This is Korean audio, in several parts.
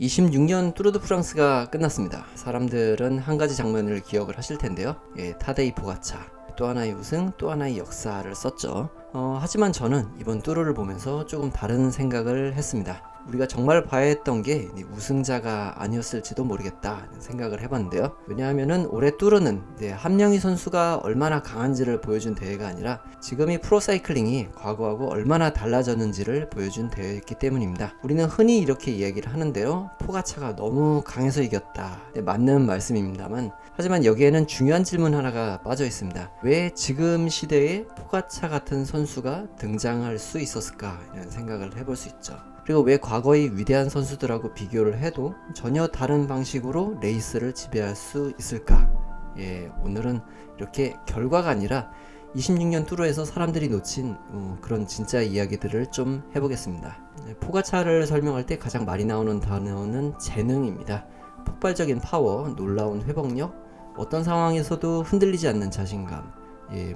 26년 뚜르드 프랑스가 끝났습니다. 사람들은 한 가지 장면을 기억을 하실 텐데요. 타데이 포가차. 또 하나의 우승, 또 하나의 역사를 썼죠. 하지만 저는 이번 뚜르를 보면서 조금 다른 생각을 했습니다. 우리가 정말 봐야 했던 게 우승자가 아니었을지도 모르겠다 생각을 해봤는데요. 왜냐하면은 올해 뚜르는 함영희 선수가 얼마나 강한지를 보여준 대회가 아니라 지금이 프로사이클링이 과거하고 얼마나 달라졌는지를 보여준 대회였기 때문입니다. 우리는 흔히 이렇게 이야기를 하는데요. 포가차가 너무 강해서 이겼다. 맞는 말씀입니다만 하지만 여기에는 중요한 질문 하나가 빠져 있습니다. 왜 지금 시대에 포가차 같은 선수가 등장할 수 있었을까? 이런 생각을 해볼 수 있죠. 그리고 왜 과거의 위대한 선수들하고 비교를 해도 전혀 다른 방식으로 레이스를 지배할 수 있을까? 오늘은 이렇게 결과가 아니라 26년 뚜르에서 사람들이 놓친 그런 진짜 이야기들을 좀 해보겠습니다. 포가차를 설명할 때 가장 많이 나오는 단어는 재능입니다. 폭발적인 파워, 놀라운 회복력, 어떤 상황에서도 흔들리지 않는 자신감,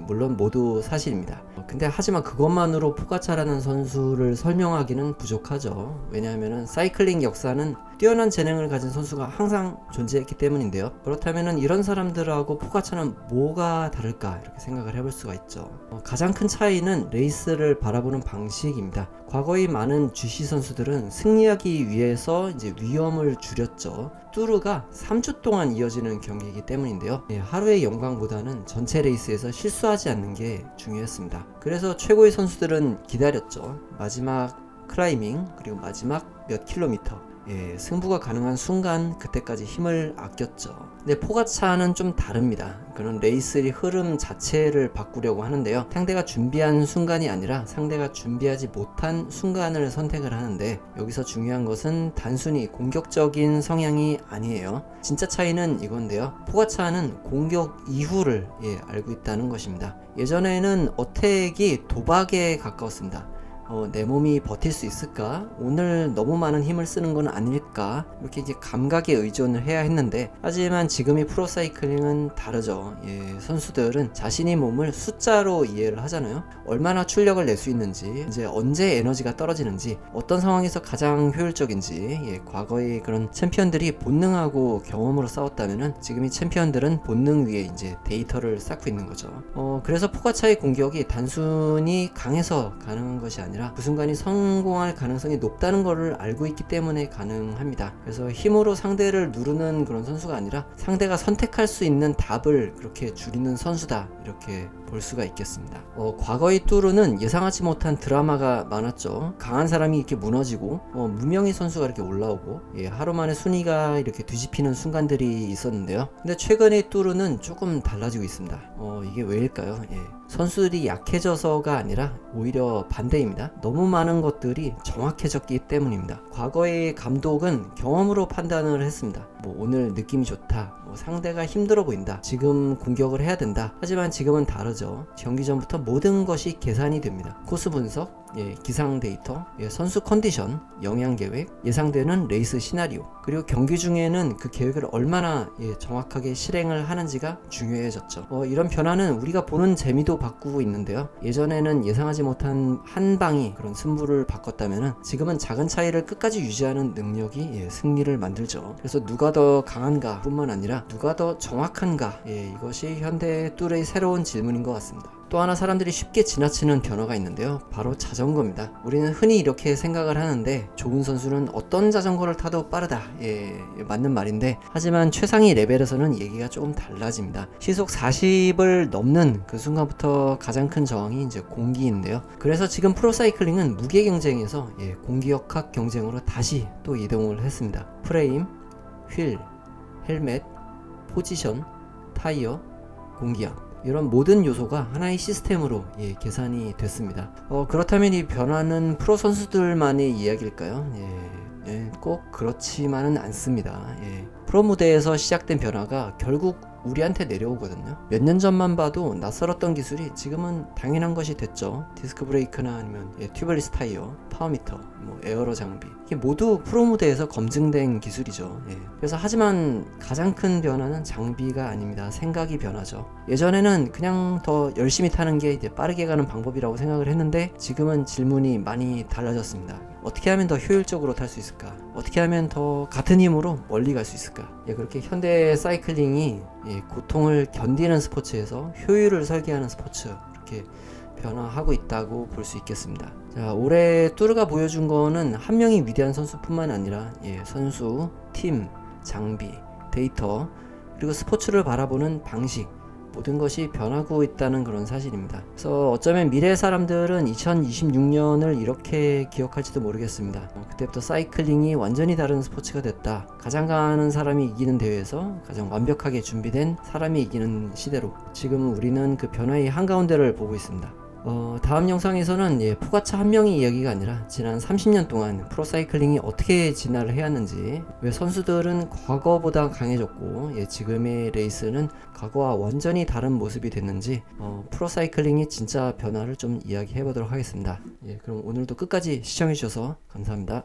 물론 모두 사실입니다. 근데 하지만 그것만으로 포가차라는 선수를 설명하기는 부족하죠. 왜냐하면 사이클링 역사는 뛰어난 재능을 가진 선수가 항상 존재했기 때문인데요. 그렇다면 이런 사람들하고 포가차는 뭐가 다를까 이렇게 생각을 해볼 수가 있죠. 가장 큰 차이는 레이스를 바라보는 방식입니다. 과거의 많은 GC 선수들은 승리하기 위해서 이제 위험을 줄였죠. 뚜르가 3주 동안 이어지는 경기이기 때문인데요. 하루의 영광보다는 전체 레이스에서 실수하지 않는 게 중요했습니다. 그래서 최고의 선수들은 기다렸죠. 마지막 클라이밍 그리고 마지막 몇 킬로미터 승부가 가능한 순간 그때까지 힘을 아꼈죠. 근데 포가차는 좀 다릅니다. 그런 레이스의 흐름 자체를 바꾸려고 하는데요. 상대가 준비한 순간이 아니라 상대가 준비하지 못한 순간을 선택을 하는데 여기서 중요한 것은 단순히 공격적인 성향이 아니에요. 진짜 차이는 이건데요. 포가차는 공격 이후를 알고 있다는 것입니다. 예전에는 어택이 도박에 가까웠습니다. 내 몸이 버틸 수 있을까? 오늘 너무 많은 힘을 쓰는 건 아닐까? 이렇게 이제 감각에 의존을 해야 했는데, 하지만 지금의 프로사이클링은 다르죠. 선수들은 자신의 몸을 숫자로 이해를 하잖아요. 얼마나 출력을 낼 수 있는지, 이제 언제 에너지가 떨어지는지, 어떤 상황에서 가장 효율적인지, 과거의 그런 챔피언들이 본능하고 경험으로 싸웠다면은 지금의 챔피언들은 본능 위에 이제 데이터를 쌓고 있는 거죠. 그래서 포가차의 공격이 단순히 강해서 가능한 것이 아니라 그 순간이 성공할 가능성이 높다는 것을 알고 있기 때문에 가능합니다. 그래서 힘으로 상대를 누르는 그런 선수가 아니라 상대가 선택할 수 있는 답을 그렇게 줄이는 선수다 이렇게 볼 수가 있겠습니다. 과거의 뚜르는 예상하지 못한 드라마가 많았죠. 강한 사람이 이렇게 무너지고 무명의 선수가 이렇게 올라오고 하루 만에 순위가 이렇게 뒤집히는 순간들이 있었는데요. 근데 최근의 뚜르는 조금 달라지고 있습니다. 이게 왜일까요? 선수들이 약해져서가 아니라 오히려 반대입니다. 너무 많은 것들이 정확해졌기 때문입니다. 과거의 감독은 경험으로 판단을 했습니다. 오늘 느낌이 좋다. 상대가 힘들어 보인다. 지금 공격을 해야 된다. 하지만 지금은 다르죠. 경기 전부터 모든 것이 계산이 됩니다. 코스 분석, 기상 데이터, 선수 컨디션, 영양 계획, 예상되는 레이스 시나리오, 그리고 경기 중에는 그 계획을 얼마나 정확하게 실행을 하는지가 중요해졌죠. 이런 변화는 우리가 보는 재미도 바꾸고 있는데요. 예전에는 예상하지 못한 한 방이 그런 승부를 바꿨다면은 지금은 작은 차이를 끝까지 유지하는 능력이 승리를 만들죠. 그래서 누가 더 강한가 뿐만 아니라 누가 더 정확한가, 이것이 현대 뚜레의 새로운 질문인 것 같습니다. 또 하나 사람들이 쉽게 지나치는 변화가 있는데요. 바로 자전거입니다. 우리는 흔히 이렇게 생각을 하는데 좋은 선수는 어떤 자전거를 타도 빠르다. 맞는 말인데 하지만 최상위 레벨에서는 얘기가 조금 달라집니다. 시속 40을 넘는 그 순간부터 가장 큰 저항이 이제 공기인데요. 그래서 지금 프로사이클링은 무게 경쟁에서 공기역학 경쟁으로 다시 또 이동을 했습니다. 프레임, 휠, 헬멧, 포지션, 타이어, 공기압 이런 모든 요소가 하나의 시스템으로 계산이 됐습니다. 그렇다면 이 변화는 프로 선수들만의 이야기일까요? 꼭 그렇지만은 않습니다. 프로 무대에서 시작된 변화가 결국 우리한테 내려오거든요. 몇 년 전만 봐도 낯설었던 기술이 지금은 당연한 것이 됐죠. 디스크 브레이크나 아니면 튜브리스 타이어, 파워미터, 에어로 장비 이게 모두 프로 무대에서 검증된 기술이죠. 그래서 하지만 가장 큰 변화는 장비가 아닙니다. 생각이 변하죠. 예전에는 그냥 더 열심히 타는 게 이제 빠르게 가는 방법이라고 생각을 했는데 지금은 질문이 많이 달라졌습니다. 어떻게 하면 더 효율적으로 탈 수 있을까? 어떻게 하면 더 같은 힘으로 멀리 갈 수 있을까? 그렇게 현대 사이클링이 고통을 견디는 스포츠에서 효율을 설계하는 스포츠, 이렇게 변화하고 있다고 볼 수 있겠습니다. 자, 올해 뚜르가 보여준 거는 한 명이 위대한 선수뿐만 아니라 선수, 팀, 장비, 데이터, 그리고 스포츠를 바라보는 방식, 모든 것이 변하고 있다는 그런 사실입니다. 그래서 어쩌면 미래의 사람들은 2026년을 이렇게 기억할지도 모르겠습니다. 그때부터 사이클링이 완전히 다른 스포츠가 됐다. 가장 강한 사람이 이기는 대회에서 가장 완벽하게 준비된 사람이 이기는 시대로 지금 우리는 그 변화의 한가운데를 보고 있습니다. 다음 영상에서는 포가차 한 명의 이야기가 아니라 지난 30년 동안 프로사이클링이 어떻게 진화를 해왔는지, 왜 선수들은 과거보다 강해졌고 지금의 레이스는 과거와 완전히 다른 모습이 됐는지 프로사이클링이 진짜 변화를 좀 이야기해 보도록 하겠습니다. 그럼 오늘도 끝까지 시청해 주셔서 감사합니다.